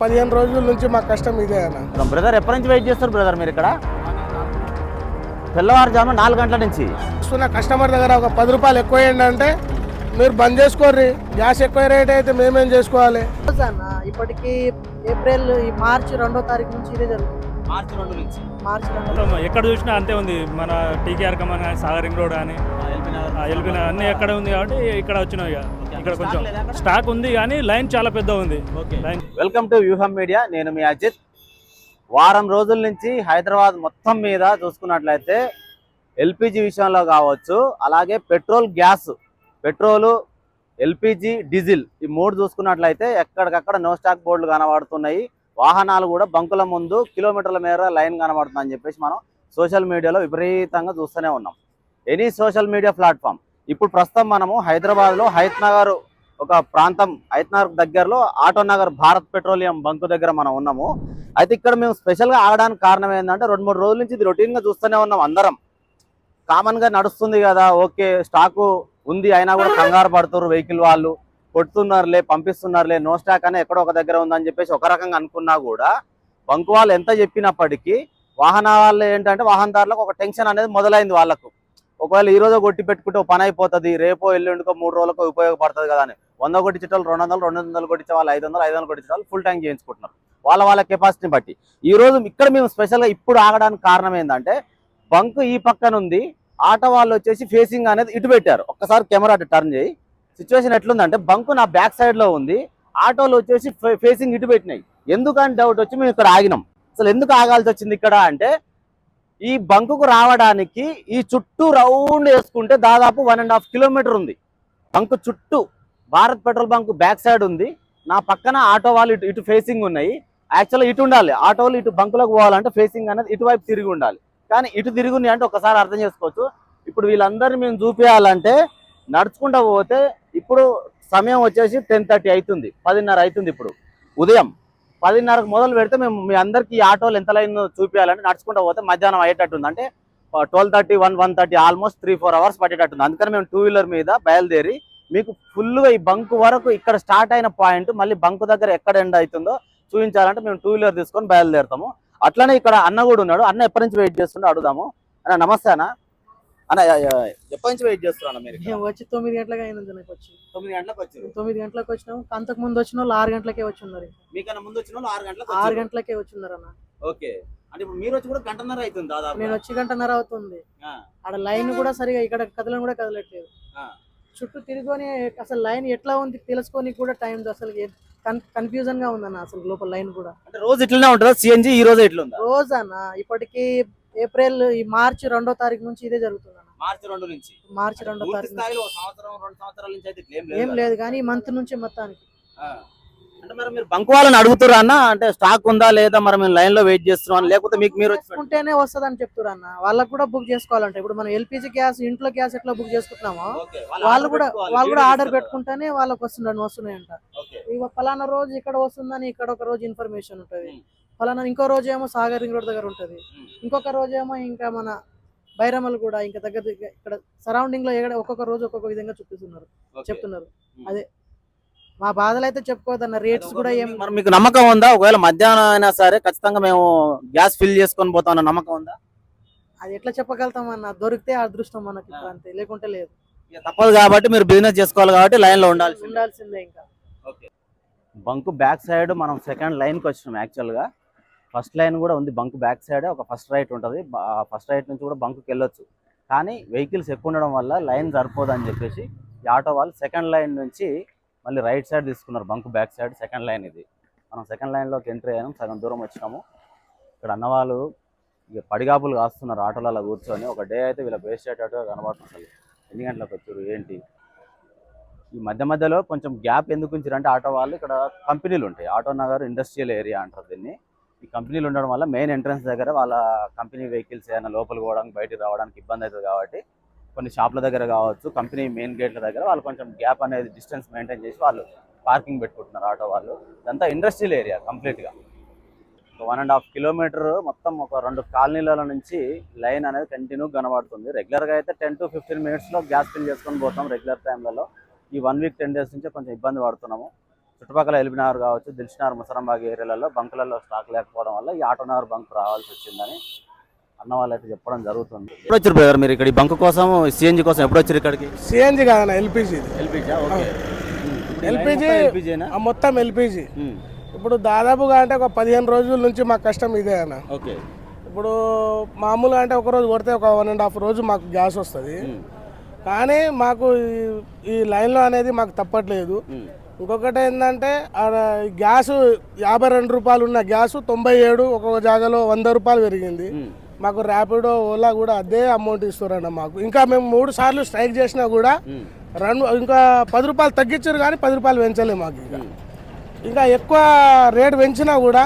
15 రోజుల నుంచి మా కష్టం ఇదే అన్న. బ్రదర్ ఎప్పటి నుంచి వెయిట్ చేస్తారు బ్రదర్ మీరు ఇక్కడ? తెల్లవారుజామున 4 గంటల నుంచి వస్తున్న కస్టమర్ దగ్గర ఒక 10 రూపాయలు ఎక్కువ అంటే మీరు బంద్ చేసుకోర్రి, గ్యాస్ ఎక్కువ రేట్ అయితే మేమేం చేసుకోవాలి అన్న. ఇప్పటికి ఏప్రిల్ మార్చి 2వ తారీఖు నుంచి ఇదే జరుగుతుంది. మార్చి 2 నుంచి ఎక్కడ చూసినా అంతే ఉంది. మన టీకేఆర్ కమాన్ కానీ సాగర్ రింగ్ రోడ్ కానీ ఎల్బీ నగర్ అన్నీ ఎక్కడ ఉంది కాబట్టి ఇక్కడ వచ్చినాయి. ఇక్కడ కొంచెం స్టాక్ ఉంది కానీ లైన్ చాలా పెద్ద ఉంది. వెల్కమ్ టు వ్యూహం మీడియా. నేను మీ అజిత్. వారం రోజుల నుంచి హైదరాబాద్ మొత్తం మీద చూసుకున్నట్లయితే ఎల్పిజి విషయంలో కావచ్చు, అలాగే పెట్రోలు, ఎల్పిజి, డీజిల్ ఈ మూడు చూసుకున్నట్లయితే ఎక్కడికక్కడ నో స్టాక్ బోర్డులు కనబడుతున్నాయి. వాహనాలు కూడా బంకుల ముందు కిలోమీటర్ల మేర లైన్ కనబడుతుందని చెప్పేసి మనం సోషల్ మీడియాలో విపరీతంగా చూస్తూనే ఉన్నాం. Any social media platform. ఇప్పుడు ప్రస్తుతం మనము హైదరాబాద్లో హయత్ నగర్ ఒక ప్రాంతం, హయత్ నగర్ దగ్గరలో auto Nagar Bharat petroleum bunk దగ్గర మనం ఉన్నాము. అయితే ఇక్కడ మేము స్పెషల్గా ఆగడానికి కారణం ఏంటంటే 2-3 రోజుల నుంచి ఇది రొటీన్గా చూస్తూనే ఉన్నాం. అందరం కామన్గా నడుస్తుంది కదా, ఓకే స్టాకు ఉంది అయినా కూడా కంగారు పడుతున్నారు వెహికల్ వాళ్ళు, కొడుతున్నారులే పంపిస్తున్నారులే, నో స్టాక్ అని ఎక్కడో ఒక దగ్గర ఉందని చెప్పేసి ఒక రకంగా అనుకున్నా కూడా బంకు వాళ్ళు ఎంత చెప్పినప్పటికీ వాహనాలు ఏంటంటే వాహనదారులకు ఒక టెన్షన్ అనేది మొదలైంది వాళ్ళకు. ఒకవేళ ఈ రోజు కొట్టి పెట్టుకుంటే ఒక పని అయిపోతుంది, రేపో ఎల్లుండికో 3 రోజులకు ఉపయోగపడుతుంది కదా అని 100 కొట్టించేటోళ్ళు 200, 200 కొట్టించే వాళ్ళు 500, 500 కొట్టించే వాళ్ళు ఫుల్ ట్యాంక్ చేయించుకుంటున్నారు వాళ్ళ కెపాసిటీని బట్టి. ఈ రోజు ఇక్కడ మేము స్పెషల్గా ఇప్పుడు ఆగడానికి కారణం ఏంటంటే బంకు ఈ పక్కన ఉంది, ఆటో వాళ్ళు వచ్చేసి ఫేసింగ్ అనేది ఇటు పెట్టారు. ఒక్కసారి కెమెరా అటు టర్న్ చేయి. సిచ్యువేషన్ ఎట్లుందంటే బంకు నా బ్యాక్ సైడ్లో ఉంది, ఆటోలు వచ్చేసి ఫేసింగ్ ఇటు పెట్టినాయి. ఎందుకని డౌట్ వచ్చి మేము ఇక్కడ ఆగినాం. అసలు ఎందుకు ఆగాల్సి వచ్చింది ఇక్కడ అంటే, ఈ బంకుకు రావడానికి ఈ చుట్టూ రౌండ్ వేసుకుంటే దాదాపు 1.5 కిలోమీటర్ ఉంది. బంకు చుట్టూ Bharat petrol bunk back side ఉంది, నా పక్కన ఆటో వాళ్ళు ఇటు ఫేసింగ్ ఉన్నాయి. యాక్చువల్గా ఇటు ఉండాలి, ఆటోలు ఇటు బంకులోకి పోవాలంటే ఫేసింగ్ అనేది ఇటువైపు తిరిగి ఉండాలి, కానీ ఇటు తిరిగి ఉంది అంటే ఒకసారి అర్థం చేసుకోవచ్చు. ఇప్పుడు వీళ్ళందరినీ మేము చూపించాలంటే నడుచుకుంటూ పోతే ఇప్పుడు సమయం వచ్చేసి 10:30 అవుతుంది, 10:30 అవుతుంది. ఇప్పుడు ఉదయం 10:30కు మొదలు పెడితే మేము మీ అందరికీ ఈ ఆటోలు ఎంత లైన్ చూపించాలంటే నడుచుకుంటూ పోతే మధ్యాహ్నం అయ్యేటట్టుంది. అంటే 12:30, 1:30 ఆల్మోస్ట్ 3-4 అవర్స్ పట్టేటట్టుంది. అందుకని మేము 2 వీలర్ మీద బయలుదేరి మీకు ఫుల్గా ఈ బంకు వరకు ఇక్కడ స్టార్ట్ అయిన పాయింట్ మళ్ళీ బంకు దగ్గర ఎక్కడ ఎండ్ అవుతుందో చూపించాలంటే మేము 2 వీలర్ తీసుకొని బయలుదేరుతాము. అట్లనే ఇక్కడ అన్న కూడా ఉన్నాడు. అన్న ఎప్పటి నుంచి వెయిట్ చేస్తుండో అడుగుదాము. అన్న నమస్తే అన్న. అన్న ఎప్పటి నుంచి వెయిట్ చేస్తున్నా మీరు? వచ్చి 9 గంటలకు అయినందుకు వచ్చి 9 గంటలకు వచ్చారు. 9 గంటలకు వచ్చినాము. అంతకు ముందు వచ్చిన వాళ్ళు 6 గంటలకే వచ్చి ఉన్నారు. మీకన్నా ముందు వచ్చిన వాళ్ళు 6 గంటలకే వచ్చి ఉన్నారు అన్న. ఓకే, అంటే ఇప్పుడు మీరు వచ్చి కూడా గంటన్నర అవుతుంది దాదాపు. నేను వచ్చి గంటన్నర అవుతుంది. ఆడ లైన్ కూడా సరిగా ఇక్కడ కదలను కూడా కదలట్లేదు. చుట్టూ తిరుగుని అసలు లైన్ ఎట్లా ఉంది తెలుసుకొని కూడా టైం అసలు కన్ఫ్యూజన్ గా ఉందన్న. అసలు లోపల లైన్ కూడా అంటే రోజు ఇట్లనే ఉంటుందా సిఎన్జి? ఈ రోజు ఎట్లా ఉంది? రోజు అన్న. ఇప్పటికి ఏప్రిల్ మార్చి 2వ తారీఖు నుంచి ఇదే జరుగుతుంది అన్న. మార్చి 2 నుంచి మార్చి 2వ తారీఖు సంవత్సరం 2 సంవత్సరాల నుంచి అయితే ఏం లేదు కానీ ఈ మంత్ నుంచి మొత్తానికి. అంటే మరి మీరు బంకు వాళ్ళని అడుగుతారా అన్న, అంటే స్టాక్ ఉందా లేదా, మరి మేము లైన్ లో వెయిట్ చేస్తున్నాం లేకపోతే మీకు మీరు ఉంటేనే వస్తుంది అని చెప్తారు అన్న. వాళ్ళకు కూడా బుక్ చేసుకోవాలంటే ఇప్పుడు మనం ఎల్పిజి గ్యాస్ ఇంట్లో గ్యాస్ ఎట్లా బుక్ చేసుకుంటున్నామో వాళ్ళు కూడా ఆర్డర్ పెట్టుకుంటేనే వాళ్ళకి వస్తున్నాయంట. ఇక ఫలానా రోజు ఇక్కడ వస్తుందని ఇక్కడ ఒక రోజు ఇన్ఫర్మేషన్ ఉంటుంది, ఫలానా ఇంకో రోజు ఏమో సాగర్ రింగ్ రోడ్ దగ్గర ఉంటుంది, ఇంకొక రోజు ఏమో ఇంకా మన బైరమల్ కూడా ఇంకా దగ్గర ఇక్కడ సరౌండింగ్ లో ఒక్కొక్క రోజు ఒక్కొక్క విధంగా చెప్తున్నారు. అదే మా బాధలు అయితే చెప్పుకోవద్దన్న. రేట్స్ కూడా ఏం. మరి మీకు నమ్మకం ఉందా ఒకవేళ మధ్యాహ్నం అయినా సరే ఖచ్చితంగా మేము గ్యాస్ ఫిల్ చేసుకొని పోతామన్న నమ్మకం ఉందా? అది ఎట్లా చెప్పగలుగుతాం అన్న, దొరికితే అదృష్టం మనకి, అంతే, లేకుంటే లేదు. తప్పదు కాబట్టి మీరు బిజినెస్ చేసుకోవాలి కాబట్టి లైన్ లో ఉండాల్సిందే. ఇంకా బంకు బ్యాక్ సైడ్ మనం సెకండ్ లైన్ కి వచ్చినాం. యాక్చువల్ గా ఫస్ట్ లైన్ కూడా ఉంది బంకు బ్యాక్ సైడ్, ఒక ఫస్ట్ రైట్ ఉంటుంది. ఫస్ట్ రైట్ నుంచి కూడా బంకుకి వెళ్ళొచ్చు, కానీ వెహికల్స్ ఎక్కువ ఉండడం వల్ల లైన్ సరిపోదు అని చెప్పేసి ఈ ఆటో వాళ్ళు సెకండ్ లైన్ నుంచి మళ్ళీ రైట్ సైడ్ తీసుకున్నారు. Bunk back side second line ఇది. మనం సెకండ్ లైన్లోకి ఎంట్రీ అయ్యాము, సగం దూరం వచ్చినాము. ఇక్కడ అన్నవాళ్ళు ఇక పడిగాపులు కాస్తున్నారు ఆటోలలో కూర్చొని. ఒక డే అయితే వీళ్ళ బేస్ అయ్యేటట్టుగా కనబడుతుంది. అసలు ఎన్ని గంటలకు వచ్చారు ఏంటి? ఈ మధ్యలో కొంచెం గ్యాప్ ఎందుకు ఉంచారంటే ఆటో వాళ్ళు ఇక్కడ కంపెనీలు ఉంటాయి, ఆటో నగర్ ఇండస్ట్రియల్ ఏరియా అంటారు దీన్ని. ఈ కంపెనీలు ఉండడం వల్ల మెయిన్ ఎంట్రన్స్ దగ్గర వాళ్ళ కంపెనీ వెహికల్స్ ఏమైనా లోపలికి పోవడానికి బయటకు రావడానికి ఇబ్బంది అవుతుంది కాబట్టి కొన్ని షాప్ల దగ్గర కావచ్చు, కంపెనీ మెయిన్ గేట్ల దగ్గర వాళ్ళు కొంచెం గ్యాప్ అనేది డిస్టెన్స్ మెయింటైన్ చేసి వాళ్ళు పార్కింగ్ పెట్టుకుంటున్నారు ఆటో వాళ్ళు. ఇదంతా ఇండస్ట్రియల్ ఏరియా కంప్లీట్గా. 1.5 కిలోమీటర్ మొత్తం ఒక 2 కాలనీల నుంచి లైన్ అనేది కంటిన్యూ కనబడుతుంది. రెగ్యులర్గా అయితే 10 to 15 మినిట్స్లో గ్యాస్ ఫిల్ చేసుకొని పోతాం రెగ్యులర్ టైంలలో. ఈ 1 వీక్ 10 డేస్ నుంచే కొంచెం ఇబ్బంది పడుతున్నాము. చుట్టుపక్కల ఎల్బీనగర్ కావచ్చు, దిల్సుఖ్నగర్, ముసరాంబాగ్ ఏరియాలలో బంకులలో స్టాక్ లేకపోవడం వల్ల ఈ ఆటోనగర్ బంక్ రావాల్సి వచ్చిందని అన్న వాళ్ళు అయితే చెప్పడం జరుగుతుంది. ఎప్పుడు వచ్చారు బ్రదర్ మీరు ఇక్కడ ఈ బంక్ కోసం, సిఎన్జి కోసం ఎప్పుడు వచ్చారు ఇక్కడికి? సిఎన్జి కాదన్న, ఎల్పిజి. ఎల్పిజి మొత్తం ఎల్పిజి. ఇప్పుడు దాదాపుగా అంటే ఒక 15 రోజుల నుంచి మాకు కష్టం ఇదే అన్న. ఓకే. ఇప్పుడు మామూలుగా అంటే ఒక రోజు కొడితే ఒక 1.5 రోజు మాకు గ్యాస్ వస్తుంది. కానీ మాకు ఈ లైన్లో అనేది మాకు తప్పట్లేదు. ఇంకొకటి ఏంటంటే గ్యాస్ 52 రూపాయలు ఉన్న గ్యాస్ 97, ఒక్కొక్క జాగాలో 100 రూపాయలు పెరిగింది. మాకు ర్యాపిడో, ఓలా కూడా అదే అమౌంట్ ఇస్తారన్న మాకు. ఇంకా మేము 3 సార్లు స్ట్రైక్ చేసినా కూడా ఇంకా 10 రూపాయలు తగ్గించారు కానీ 10 రూపాయలు పెంచలేము మాకు. ఇంకా ఎక్కువ రేటు పెంచినా కూడా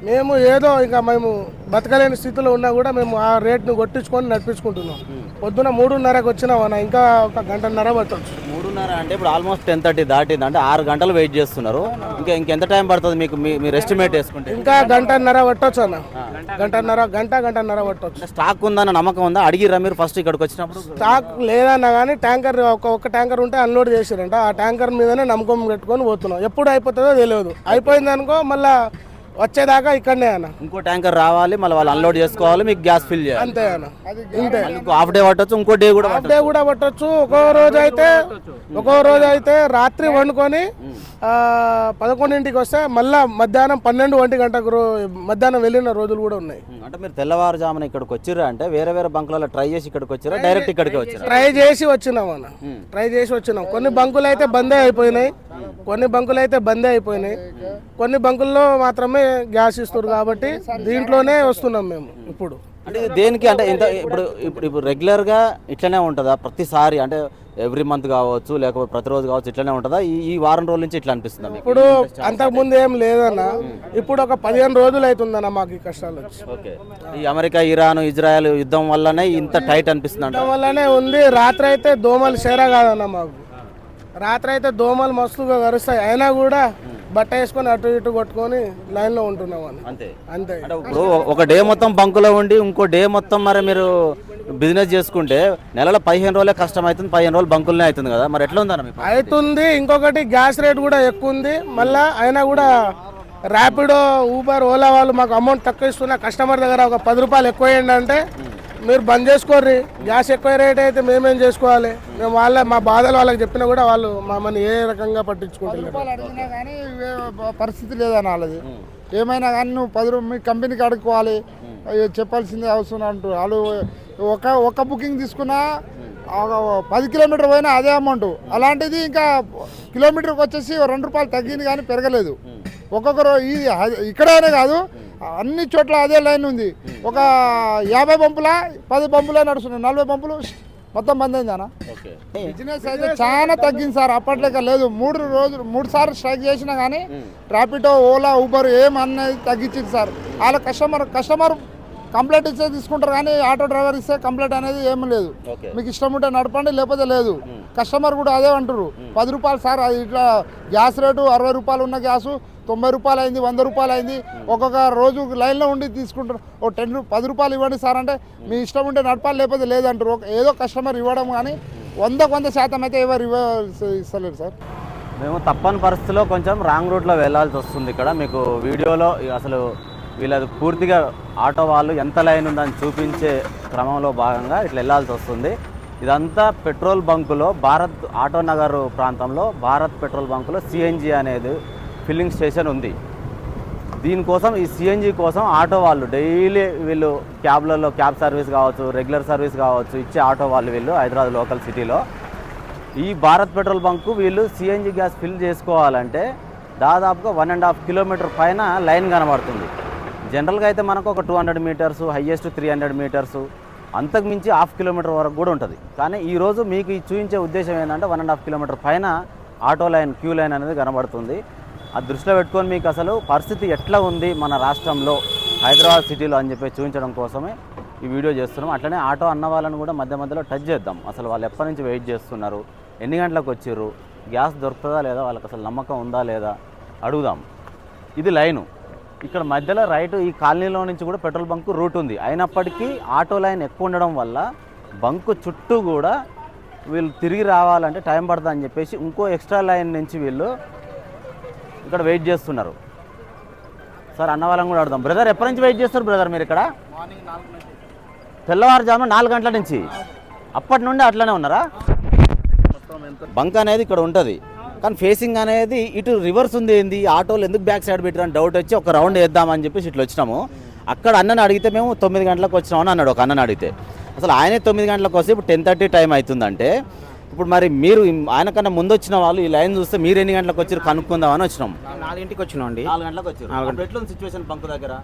మేము ఏదో ఇంకా మేము బతకలేని స్థితిలో ఉన్నా కూడా మేము ఆ రేట్ను కొట్టించుకొని నడిపించుకుంటున్నాం. పొద్దున 3:30కి వచ్చినామన్నా, ఇంకా ఒక 1.5 పట్టవచ్చు. 3:30 అంటే ఇప్పుడు ఆల్మోస్ట్ 10:30 దాటింది, అంటే 6 గంటలు వెయిట్ చేస్తున్నారు. ఇంకెంత టైం పడుతుంది మీకు మీరు ఎస్టిమేట్ వేసుకుంటే? ఇంకా 1.5 పట్టవచ్చు అన్న. 1.5 పట్టవచ్చు. స్టాక్ ఉందన్న నమ్మకం ఉందా? అడిగిరా మీరు ఫస్ట్ ఇక్కడికి వచ్చినప్పుడు? స్టాక్ లేదన్నా కానీ ట్యాంకర్ ఒక ట్యాంకర్ ఉంటే అన్లోడ్ చేసారంట. ఆ ట్యాంకర్ మీదనే నమ్మకం పెట్టుకొని పోతున్నాం. ఎప్పుడు అయిపోతుందో తెలియదు. అయిపోయింది అనుకో మళ్ళీ వచ్చేదాకా ఇక్కడనే అన్న. ఇంకో ట్యాంకర్ రావాలి, మళ్ళీ వాళ్ళు అన్లోడ్ చేసుకోవాలి, మీకు గ్యాస్ ఫిల్ చేయాలి. అంతే అన్న, ఇంతే. హాఫ్ డే పట్టొచ్చు, ఇంకో డే కూడా పట్టొచ్చు. ఒక్కో రోజు అయితే రాత్రి వండుకొని 11ంటికి వస్తే మళ్ళా మధ్యాహ్నం 12-1 గంటకు మధ్యాహ్నం వెళ్ళిన రోజులు కూడా ఉన్నాయి. అంటే మీరు తెల్లవారుజామున ఇక్కడికి వచ్చిర్రా? అంటే వేరే బంకులలో ట్రై చేసి ఇక్కడికి వచ్చారా, డైరెక్ట్ ఇక్కడికి వచ్చారా? ట్రై చేసి వచ్చినాం అన్న. కొన్ని బంకులు అయితే బందే అయిపోయినాయి, కొన్ని బంకుల్లో మాత్రమే గ్యాస్ ఇస్తారు. కాబట్టి దీంట్లోనే వస్తున్నాం మేము ఇప్పుడు. అంటే దేనికి అంటే ఇప్పుడు రెగ్యులర్గా ఇట్లనే ఉంటుందా ప్రతిసారి? అంటే ఎవ్రీ మంత్ కావచ్చు, లేకపోతే ప్రతిరోజు కావచ్చు, ఇట్లనే ఉంటుందా? ఈ వారం రోజుల నుంచి ఇట్లా అనిపిస్తుంది? ఇప్పుడు అంతకుముందు ఏం లేదన్న. ఇప్పుడు ఒక 15 రోజులు అవుతుందన్న మాకు ఈ కష్టాలు వచ్చి. ఓకే. ఈ అమెరికా, ఇరాన్, ఇజ్రాయెల్ యుద్ధం వల్లనే ఇంత టైట్ అనిపిస్తుంది? యుద్ధం వల్లనే ఉంది. రాత్రి అయితే దోమలు చేరా కాదన్న మాకు. రాత్రి అయితే దోమలు మస్తుగా కరుస్తాయి. అయినా కూడా బట్ట వేసుకొని అటు ఇటు కొట్టుకొని లైన్లో ఉంటున్నాం అన్న. అంతే. అంటే ఇప్పుడు ఒక డే మొత్తం బంకులో ఉండి ఇంకో డే మొత్తం మరి మీరు బిజినెస్ చేసుకుంటే నెలలో 15 రోజులే కష్టం అవుతుంది, 15 రోజులు బంకులనే అవుతుంది కదా, మరి ఎట్లా ఉందన్న? అవుతుంది. ఇంకొకటి గ్యాస్ రేట్ కూడా ఎక్కువ ఉంది. మళ్ళీ అయినా కూడా ర్యాపిడో, ఊబర్, ఓలా వాళ్ళు మాకు అమౌంట్ తక్కువ ఇస్తున్నా. కస్టమర్ దగ్గర ఒక 10 రూపాయలు ఎక్కువ అంటే మీరు బంద్ చేసుకోర్రి, గ్యాస్ ఎక్కువ రేట్ అయితే మేమేం చేసుకోవాలి? మేము మా బాధలు వాళ్ళకి చెప్పినా కూడా వాళ్ళు మమ్మల్ని ఏ రకంగా పట్టించుకుంటున్నారు. అడిగినా కానీ పరిస్థితి లేదన్న వాళ్ళది. ఏమైనా కానీ నువ్వు మీ కంపెనీకి అడుక్కోవాలి, చెప్పాల్సిందే అవసరం అంటారు వాళ్ళు. ఒక బుకింగ్ తీసుకున్నా 10 కిలోమీటర్ పోయినా అదే అమౌంట్. అలాంటిది ఇంకా కిలోమీటర్కి వచ్చేసి 2 రూపాయలు తగ్గింది కానీ పెరగలేదు. ఒక్కొక్కరు ఇక్కడైనా కాదు, అన్ని చోట్ల అదే లైన్ ఉంది. ఒక 50 పంపుల 10 పంపులే నడుస్తున్నాయి, 40 పంపులు మొత్తం బంద్ అయింది అన్న. బిజినెస్ అయితే చాలా తగ్గింది సార్, అప్పట్లేక లేదు. 3 సార్లు స్ట్రైక్ చేసినా కానీ ర్యాపిడో, ఓలా, ఊబర్ ఏమన్నది తగ్గించింది సార్. వాళ్ళ కస్టమర్ కంప్లైంట్ ఇస్తే తీసుకుంటారు కానీ ఆటో డ్రైవర్ ఇస్తే కంప్లైంట్ అనేది ఏమీ లేదు. మీకు ఇష్టం ఉంటే నడపండి, లేకపోతే లేదు. కస్టమర్ కూడా అదే అంటారు, 10 రూపాయలు సార్ అది ఇట్లా గ్యాస్ రేటు 60 రూపాయలు ఉన్న గ్యాసు 90 రూపాయలు అయింది, 100 రూపాయలు అయింది. ఒక్కొక్క రోజు లైన్లో ఉండి తీసుకుంటారు. 10 రూపాయలు ఇవ్వండి సార్ అంటే మీ ఇష్టం ఉంటే నడపాలి, లేకపోతే లేదంటారు. ఏదో కస్టమర్ ఇవ్వడం కానీ 100% అయితే ఎవరు ఇస్తలేరు సార్. మేము తప్పని పరిస్థితిలో కొంచెం రాంగ్ రూట్లో వెళ్ళాల్సి వస్తుంది. ఇక్కడ మీకు వీడియోలో అసలు వీళ్ళది పూర్తిగా ఆటో వాళ్ళు ఎంత లైన్ ఉందని చూపించే క్రమంలో భాగంగా ఇట్లా వెళ్ళాల్సి వస్తుంది. ఇదంతా పెట్రోల్ బంకులో భారత్ ఆటో నగర్ ప్రాంతంలో భారత్ పెట్రోల్ బంకులో సిఎన్జి అనేది ఫిల్లింగ్ స్టేషన్ ఉంది. దీనికోసం ఈ సిఎన్జి కోసం ఆటో వాళ్ళు డైలీ వీళ్ళు క్యాబ్లలో క్యాబ్ సర్వీస్ కావచ్చు, రెగ్యులర్ సర్వీస్ కావచ్చు ఇచ్చే ఆటో వాళ్ళు వీళ్ళు హైదరాబాద్ లోకల్ సిటీలో ఈ భారత్ పెట్రోల్ బంకు వీళ్ళు సిఎన్జి గ్యాస్ ఫిల్ చేసుకోవాలంటే దాదాపుగా 1.5 కిలోమీటర్ పైన లైన్ కనబడుతుంది. జనరల్గా అయితే మనకు ఒక 200 మీటర్స్, హైయెస్ట్ 300 మీటర్స్, అంతకు మించి 1/2 కిలోమీటర్ వరకు కూడా ఉంటుంది. కానీ ఈరోజు మీకు చూపించే ఉద్దేశం ఏంటంటే 1.5 కిలోమీటర్ పైన ఆటో లైన్, క్యూ లైన్ అనేది కనబడుతుంది. అది దృష్టిలో పెట్టుకొని మీకు అసలు పరిస్థితి ఎట్లా ఉంది మన రాష్ట్రంలో, హైదరాబాద్ సిటీలో అని చెప్పి చూపించడం కోసమే ఈ వీడియో చేస్తున్నాం. అట్లనే ఆటో అన్న వాళ్ళని కూడా మధ్యలో టచ్ చేద్దాం. అసలు వాళ్ళు ఎప్పటి నుంచి వెయిట్ చేస్తున్నారు, ఎన్ని గంటలకు వచ్చిర్రు, గ్యాస్ దొరుకుతుందా లేదా, వాళ్ళకి అసలు నమ్మకం ఉందా లేదా అడుగుదాం. ఇది లైను. ఇక్కడ మధ్యలో రైట్ ఈ కాలనీలో నుంచి కూడా పెట్రోల్ బంకు రూట్ ఉంది. అయినప్పటికీ ఆటో లైన్ ఎక్కువ ఉండడం వల్ల బంకు చుట్టూ కూడా వీళ్ళు తిరిగి రావాలంటే టైం పడుతుంది అని చెప్పేసి ఇంకో ఎక్స్ట్రా లైన్ నుంచి వీళ్ళు ఇక్కడ వెయిట్ చేస్తున్నారు. సార్ అన్న వాళ్ళని కూడా అడుగుదాం. బ్రదర్ ఎప్పటి నుంచి వెయిట్ చేస్తారు బ్రదర్ మీరు ఇక్కడ? తెల్లవారుజామున 4 గంటల నుంచి. అప్పటి నుండి అట్లనే ఉన్నారా? బంక్ అనేది ఇక్కడ ఉంటుంది, కానీ ఫేసింగ్ అనేది ఇటు రివర్స్ ఉంది. ఏంది ఆటోలు ఎందుకు బ్యాక్ సైడ్ పెట్టారని డౌట్ వచ్చి ఒక రౌండ్ వేద్దామని చెప్పేసి ఇట్లా వచ్చినాము. అక్కడ అన్నని అడిగితే మేము 9 గంటలకు వచ్చినామని అన్నాడు ఒక అన్నని అడిగితే. అసలు ఆయనే 9 గంటలకు వస్తే ఇప్పుడు 10:30 టైం అవుతుందంటే ఇప్పుడు మరి మీరు ఆయన కన్నా ముందు వచ్చిన వాళ్ళు ఈ లైన్ చూస్తే మీరు ఎన్ని గంటలకు వచ్చి కనుక్కుందామని వచ్చినాం. 4 వచ్చినాం అండి. 4 గంటలకు వచ్చారు. అప్పుడు ఎట్లా ఉంది సిచ్యువేషన్ బంక్ దగ్గర?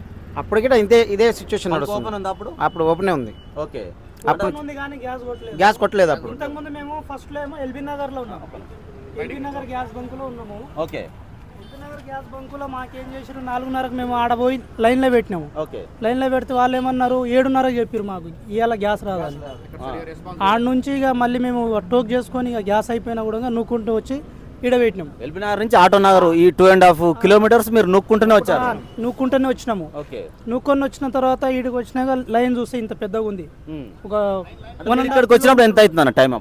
అప్పటికి ఇదే సిచ్యువేషన్ నడుస్తుంది. ఓపెన్ ఉంది అప్పుడు ఓపెనే ఉంది. ఓకే. అప్పుడు ఉంది కానీ గ్యాస్ కొట్టలేదు. గ్యాస్ కొట్టలేదు. అప్పుడు ఇంతకుముందు మేము ఫస్ట్ లో ఏమో ఎల్బీ నగర్ లో ఉన్నాము. ఎల్బీ నగర్ గ్యాస్ బంక్ లో ఉన్నాము. Okay. LB Nagar gas bunk లో మాకేం చేసారు, 4:30కు మేము ఆడపోయి లైన్ లో పెట్టినాము. ఓకే. లైన్ లో పెడితే వాళ్ళు ఏమన్నారు 7:30 చెప్పారు మాకు ఇవాళ గ్యాస్ రావాలి. ఆడ నుంచి ఇక మళ్ళీ మేము టోక్ చేసుకొని ఇక గ్యాస్ అయిపోయినా కూడా నూకుంటూ వచ్చి ఈడ పెట్టినాం. ఎల్బీ నగర్ నుంచి ఆటో నగర్ ఈ 2.5 కిలోమీటర్స్ మీరు నొక్కుంటూనే వచ్చారు. నూక్కుంటూనే వచ్చినాము. ఓకే. నూక్కొని వచ్చిన తర్వాత ఈడికి వచ్చినాక లైన్ చూస్తే ఇంత పెద్దగా ఉంది. ఒక ఇక్కడికి వచ్చినప్పుడు ఎంత అవుతుంది అన్న టైం?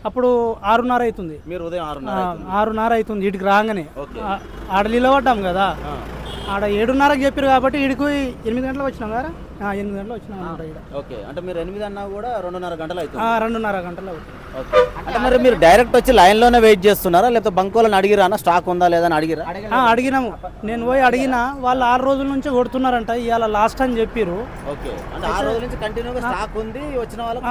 అప్పుడు 6:30 అవుతుంది. మీరు ఉదయం 6:30 అవుతుంది ఇటుకి రాగానే. ఆడ నిలబడ్డాం కదా, ఆడ 7:30కి చెప్పారు కాబట్టి ఇడికి 8 గంటలకు వచ్చినాం కదా. 8 గంటలకు వచ్చినాం అనమాట. ఓకే. అంటే మీరు 8 అన్నా కూడా 2:30 గంటలు అవుతుంది. 2:30 గంటలు అవుతుంది. అంటే మరి మీరు డైరెక్ట్ వచ్చి లైన్లోనే వెయిట్ చేస్తున్నారా, లేకపోతే బంకోళ్ళని అడిగిరా అన్న స్టాక్ ఉందా లేదా అని అడిగిరా? అడిగినాము. నేను పోయి అడిగినా, వాళ్ళు 6 రోజుల నుంచి కొడుతున్నారంట, ఇవాళ లాస్ట్ అని చెప్పారు. ఓకే. అంటే 6 రోజుల నుంచి కంటిన్యూగా స్టాక్ ఉంది, వచ్చిన వాళ్ళకి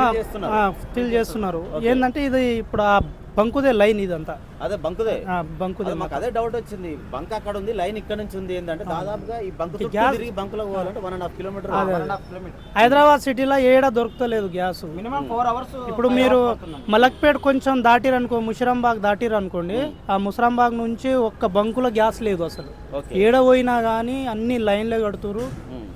ఫిల్ చేస్తున్నారు. ఏంటంటే ఇది ఇప్పుడు ఆ బంకుదే లైన్ ఇదంతా. అదే బంకుదే. బంకుదే. మాకు అదే డౌట్ వచ్చింది, బంక్ అక్కడ ఉంది, లైన్ ఇక్కడ నుంచి ఉంది. ఏంటంటే దాదాపుగా ఈ బంక్ తిరిగి బంకులో పోవాలంటే 1.5 కిలోమీటర్. హైదరాబాద్ సిటీలో ఏడా దొరుకుతలేదు గ్యాస్. Minimum 4 hours. ఇప్పుడు మీరు మలక్పేట కొంచెం దాటిరనుకో, ముషిరాంబాగ్ దాటిరనుకోండి, ఆ ముషిరాంబాగ్ నుంచి ఒక్క బంకులో గ్యాస్ లేదు అసలు. ఏడ పోయినా కానీ అన్ని లైన్లే కడుతురు.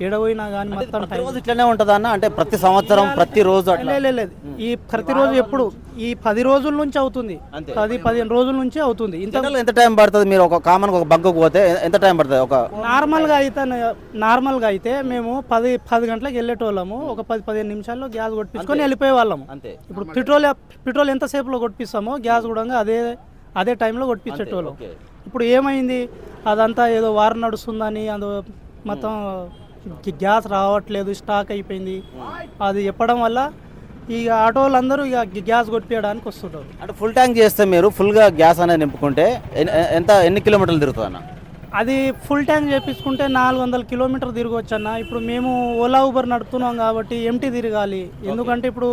ఏడ పోయినా కానీ మొత్తం రోజు ఇట్లనే ఉంటుందా అన్న? అంటే ప్రతి సంవత్సరం ప్రతి రోజు లేదు, ఈ ప్రతిరోజు ఎప్పుడు ఈ 10 రోజుల నుంచి అవుతుంది. 10-15 రోజుల నుంచి అవుతుంది. ఎంత టైం పడుతుంది? మీరు ఒక కామన్ ఒక బంకు పోతే ఎంత టైం పడుతుంది? ఒక నార్మల్గా అయితే మేము 10 గంటలకు వెళ్ళేటోళ్ళము. ఒక 10-15 నిమిషాల్లో గ్యాస్ కొట్టించుకొని వెళ్ళిపోయే వాళ్ళము. ఇప్పుడు పెట్రోల్ ఎంతసేపులో కొట్టిస్తామో గ్యాస్ కూడా అదే టైంలో కొట్టించేటోళ్ళం. ఇప్పుడు ఏమైంది, అదంతా ఏదో వారం నడుస్తుందని అది మొత్తం గ్యాస్ రావట్లేదు, స్టాక్ అయిపోయింది. అది చెప్పడం వల్ల ఇక ఆటోలందరూ ఇక గ్యాస్ కొట్టించడానికి వస్తుంటారు. అంటే ఫుల్ ట్యాంక్ చేస్తే మీరు ఫుల్గా గ్యాస్ అనేది నింపుకుంటే ఎన్ని కిలోమీటర్లు తిరుగుతుంది అన్న? అది ఫుల్ ట్యాంక్ చేపించుకుంటే 400 కిలోమీటర్లు తిరగవచ్చు అన్న. ఇప్పుడు మేము ఓలా ఊబర్ నడుపుతున్నాం కాబట్టి ఎంటీ తిరగాలి. ఎందుకంటే ఇప్పుడు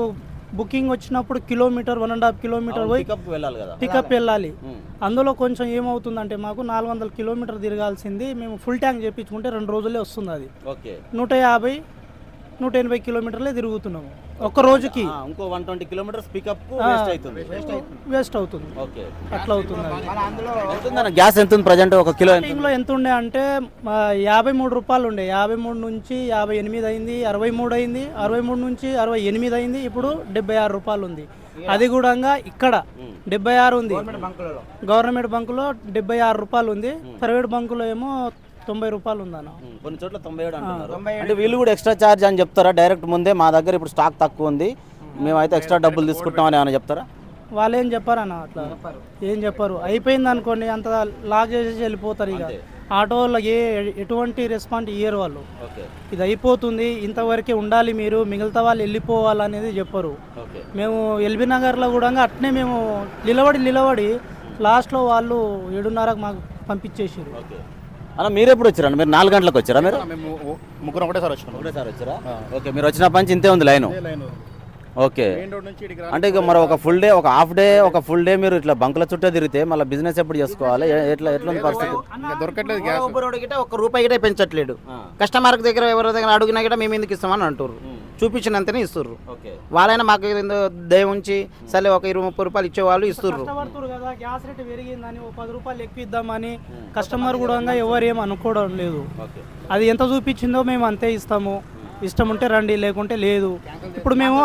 బుకింగ్ వచ్చినప్పుడు 1.5 కిలోమీటర్ పోయి పికప్ వెళ్ళాలి. అందులో కొంచెం ఏమవుతుందంటే మాకు 400 కిలోమీటర్ తిరగాల్సింది మేము ఫుల్ ట్యాంక్ చేయించుకుంటే 2 రోజులే వస్తుంది. అది 150-180 కిలోమీటర్లే తిరుగుతున్నాము ఒక్క రోజుకి. ఇంకో 120 కిలోమీటర్స్ పికప్ వేస్ట్ అవుతుంది. అట్లా అవుతుంది. గ్యాస్ ఎంత ఉంది ప్రజెంట్? ఒక కిలో ఎంత ఉండే అంటే 53 రూపాయలు ఉండే. 53 నుంచి 58 అయింది, 63 అయింది, 63 నుంచి 68 అయింది, ఇప్పుడు 76 రూపాయలు ఉంది. అది కూడా ఇక్కడ 76 ఉంది. గవర్నమెంట్ బంకులో 76 రూపాయలు ఉంది. ప్రైవేట్ బంకులో ఏమో 90 రూపాయలు ఉందన్న. కొన్ని చోట్ల 97 అంటున్నారు. అంటే వీళ్ళు కూడా ఎక్స్ట్రా ఛార్జ్ అని చెప్తారా? డైరెక్ట్ ముందే మా దగ్గర ఇప్పుడు స్టాక్ తక్కువ ఉంది, మేమైతే ఎక్స్ట్రా డబ్బులు తీసుకుంటామని ఏమైనా చెప్తారా? వాళ్ళు ఏం చెప్పారన్న, అట్లా ఏం చెప్పారు. అయిపోయింది అనుకోండి, అంత లాక్ చేసేసి వెళ్ళిపోతారు. ఇక ఆటో వాళ్ళకి ఎటువంటి రెస్పాన్స్ ఇయ్యరు వాళ్ళు. ఇది అయిపోతుంది, ఇంతవరకే ఉండాలి మీరు, మిగతా వాళ్ళు వెళ్ళిపోవాలనేది చెప్పరు. మేము ఎల్బీ నగర్లో కూడా అట్నే మేము నిలబడి లాస్ట్లో వాళ్ళు 7:30కు మాకు పంపించేసారు. అలా మీరు ఎప్పుడు వచ్చారా? మీరు 4 గంటలకు వచ్చారా? మీరు ముగ్గురు ఒకటేసారి వచ్చారా? ఓకే. మీరు వచ్చిన పంచి ఇంతే ఉంది లైన్. ఓకే. అంటే ఇక మరి ఒక ఫుల్ డే, ఒక హాఫ్ డే, ఒక ఫుల్ డే మీరు ఇట్లా బంకుల చుట్టూ తిరిగితే మళ్ళీ బిజినెస్ ఎప్పుడు చేసుకోవాలి? ఎట్లా పరిస్థితి? దొరకట్లేదు. ఒక్క రూపాయి గిట్ట పెంచట్లేడు. కస్టమర్ దగ్గర ఎవరి దగ్గర అడిగినా కూడా మేము ఎందుకు ఇస్తామని అంటారు. చూపించినంతనే ఇస్తారు. వాళ్ళైనా మాకు దయ ఉంచి సరే ఒక 20-30 రూపాయలు ఇచ్చేవాళ్ళు ఇస్తారు. గ్యాస్ రేట్ పెరిగిందని 10 రూపాయలు ఎక్కువ ఇద్దామని కస్టమర్ కూడా ఎవరు ఏం అనుకోవడం లేదు. అది ఎంత చూపించిందో మేము అంతే ఇస్తాము. ఇష్టం ఉంటే రండి, లేకుంటే లేదు. ఇప్పుడు మేము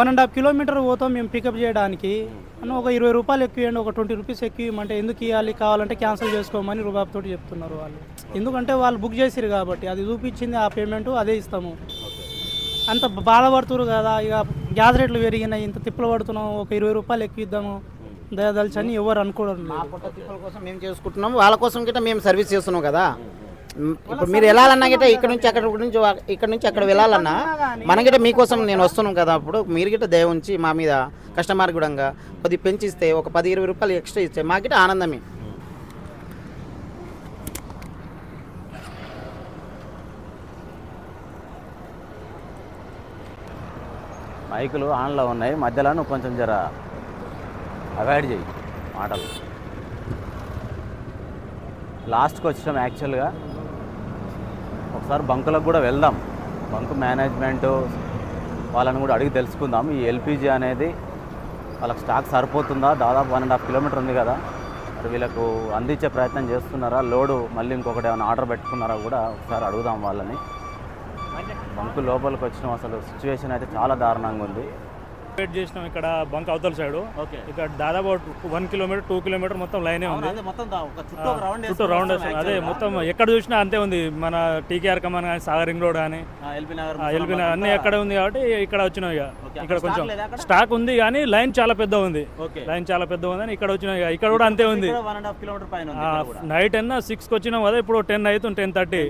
1.5 కిలోమీటర్ పోతాం మేము పికప్ చేయడానికి. ఒక 20 రూపాయలు ఎక్కువ ఇవ్వండి, ఒక 20 రూపీస్ ఎక్కువ ఇవ్వమంటే ఎందుకు ఇవ్వాలి, కావాలంటే క్యాన్సిల్ చేసుకోమని రూబాబుతోటి చెప్తున్నారు వాళ్ళు. ఎందుకంటే వాళ్ళు బుక్ చేసిరు కాబట్టి అది చూపించింది, ఆ పేమెంట్ అదే ఇస్తాము. అంత బాధపడుతురు కదా, ఇక గ్యాస్ రేట్లు పెరిగినాయి, ఇంత తిప్పలు పడుతున్నాం, ఒక 20 రూపాయలు ఎక్కువ ఇద్దాము, దయదలిచి అని ఎవరు అనుకోవడం మా పొట్ట తిప్పల కోసం మేము చేసుకుంటున్నాం, వాళ్ళ కోసం గిట్ట మేము సర్వీస్ చేస్తున్నాం కదా. ఇప్పుడు మీరు వెళ్ళాలన్నా గిట్ట ఇక్కడ నుంచి అక్కడ వెళ్ళాలన్నా మన గిట్ట మీకోసం నేను వస్తున్నాం కదా. అప్పుడు మీరు గిట్ట దయ ఉంచి మా మీద కస్టమర్ కూడా కొద్దిగా పెంచిస్తే ఒక 10-20 రూపాయలు ఎక్స్ట్రా ఇస్తే మా గిట్ట ఆనందమే. మైకులు ఆన్లో ఉన్నాయి, మధ్యలో నువ్వు కొంచెం జర అవాయిడ్ చేయి మాటలు. లాస్ట్కి వచ్చినాం యాక్చువల్గా. ఒకసారి బంకులకు కూడా వెళ్దాం, బంకు మేనేజ్మెంటు వాళ్ళని కూడా అడిగి తెలుసుకుందాం. ఈ ఎల్పిజి అనేది వాళ్ళకి స్టాక్ సరిపోతుందా? దాదాపు 1.5 కిలోమీటర్ ఉంది కదా, మరి వీళ్ళకు అందించే ప్రయత్నం చేస్తున్నారా? లోడు మళ్ళీ ఇంకొకటి ఏమైనా ఆర్డర్ పెట్టుకున్నారా కూడా ఒకసారి అడుగుదాం వాళ్ళని. బంకు లోపలికి వచ్చినాం, అసలు సిచ్యువేషన్ అయితే చాలా దారుణంగా ఉంది. వెయిట్ చేసినాం ఇక్కడ బంక్ అవతల సైడ్. ఇక్కడ దాదాపు 1 కిలోమీటర్ 2 కిలోమీటర్ మొత్తం లైనే ఉంది, చుట్టూ రౌండ్ వేస్తాం. అదే మొత్తం ఎక్కడ చూసినా అంతే ఉంది. మన టీకేఆర్ కమాన్ కానీ, సాగర్ రింగ్ రోడ్ కానీ, ఎల్బీ నగర్ అన్ని ఎక్కడ ఉంది కాబట్టి ఇక్కడ వచ్చినాం. ఇక ఇక్కడ కొంచెం స్టాక్ ఉంది కానీ లైన్ చాలా పెద్ద ఉంది, అని ఇక్కడ వచ్చినాం. ఇక ఇక్కడ కూడా అంతే ఉంది. నైట్ 6కి వచ్చినాం కదా, ఇప్పుడు 10 అవుతుంది, 10:30,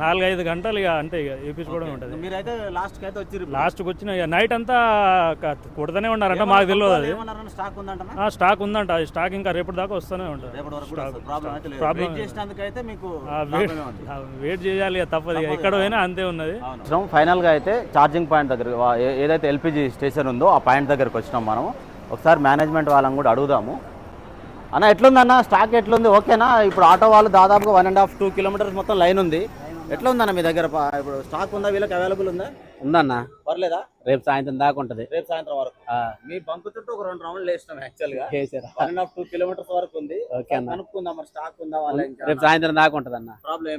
4-5 గంటలు ఇక అంతే. ఇక వేపించుకోవడం ఉంటుంది. లాస్ట్కి వచ్చిన ఇక నైట్ అంతా కొడుతూనే ఉన్నారంట, మాకు తెలియదు. అది స్టాక్ ఉందంట, స్టాక్ ఇంకా రేపటి దాకా వస్తూనే ఉంటుంది. వెయిట్ చేయాలి, తప్పదు. ఎక్కడ పోయినా అంతే ఉన్నది. ఫైనల్గా అయితే ఛార్జింగ్ పాయింట్ దగ్గర, ఏదైతే ఎల్పిజి స్టేషన్ ఉందో ఆ పాయింట్ దగ్గరకు వచ్చినాం మనం. ఒకసారి మేనేజ్మెంట్ వాళ్ళని కూడా అడుగుదాము. అన్న ఎట్లుందన్న, స్టాక్ ఎట్లుంది? ఓకేనా? ఇప్పుడు ఆటో వాళ్ళు దాదాపుగా 1.5-2 కిలోమీటర్స్ మొత్తం లైన్ ఉంది. ఎట్లా ఉందన్న మీ దగ్గర? ఇప్పుడు స్టాక్ ఉందా, వీళ్ళకి అవైలబుల్ ఉందా? ఉందన్న, పర్లేదా? రేపు సాయంత్రం దాకా ఉంటుంది. రేపు సాయంత్రం వరకు మీ బంకు చుట్టూ ఒక 2 రౌండ్లు వేసినాం యాక్చువల్గా. 1.5-2 కిలోమీటర్స్ వరకు ఉంది. కనుక్కుందాం మరి స్టాక్ ఉందా వాళ్ళ. రేపు సాయంత్రం దాకా ఉంటుంది అన్న. ప్రాబ్లం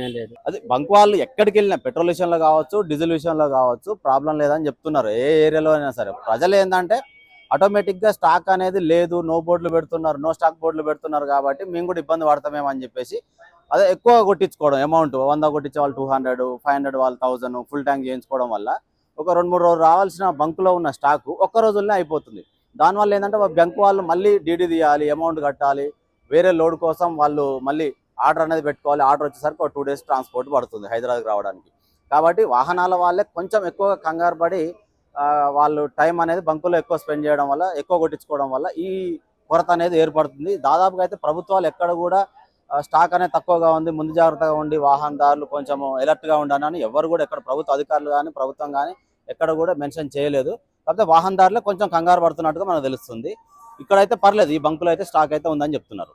ఏం లేదు. అదే బంక్ వాళ్ళు ఎక్కడికి వెళ్ళినా పెట్రోల్ విషయంలో కావచ్చు, డీజిల్ విషయంలో కావచ్చు, ప్రాబ్లం లేదని చెప్తున్నారు. ఏ ఏరియాలో అయినా సరే ప్రజలు ఏంటంటే ఆటోమేటిక్గా స్టాక్ అనేది లేదు, నో బోర్డులు పెడుతున్నారు, నో స్టాక్ బోర్డులు పెడుతున్నారు కాబట్టి మేము కూడా ఇబ్బంది పడతామేమో అని చెప్పేసి అదే ఎక్కువ కొట్టించుకోవడం. అమౌంట్ 100 కొట్టించే వాళ్ళు 200, 500 వాళ్ళు 1000 ఫుల్ ట్యాంక్ చేయించుకోవడం వల్ల ఒక 2-3 రోజులు రావాల్సిన బంకులో ఉన్న స్టాకు ఒక్క రోజుల్లోనే అయిపోతుంది. దానివల్ల ఏంటంటే బ్యాంక్ వాళ్ళు మళ్ళీ డీడీ తీయాలి, అమౌంట్ కట్టాలి, వేరే లోడ్ కోసం వాళ్ళు మళ్ళీ ఆర్డర్ అనేది పెట్టుకోవాలి. ఆర్డర్ వచ్చేసరికి ఒక 2 days ట్రాన్స్పోర్ట్ పడుతుంది హైదరాబాద్కి రావడానికి. కాబట్టి వాహనాల వాళ్ళే కొంచెం ఎక్కువగా కంగారు పడి వాళ్ళు టైం అనేది బంకులో ఎక్కువ స్పెండ్ చేయడం వల్ల, ఎక్కువ కొట్టించుకోవడం వల్ల ఈ కొరత అనేది ఏర్పడుతుంది. దాదాపుగా అయితే ప్రభుత్వాలు ఎక్కడ కూడా స్టాక్ అనేది తక్కువగా ఉంది, ముందు జాగ్రత్తగా ఉండి వాహనదారులు కొంచెం అలర్ట్గా ఉండాలని ఎవరు కూడా ఎక్కడ ప్రభుత్వ అధికారులు కానీ ప్రభుత్వం కానీ ఎక్కడ కూడా మెన్షన్ చేయలేదు. కాకపోతే వాహనదారులే కొంచెం కంగారు పడుతున్నట్టుగా మనకు తెలుస్తుంది. ఇక్కడైతే పర్లేదు, ఈ బంకులో అయితే స్టాక్ అయితే ఉందని చెప్తున్నారు.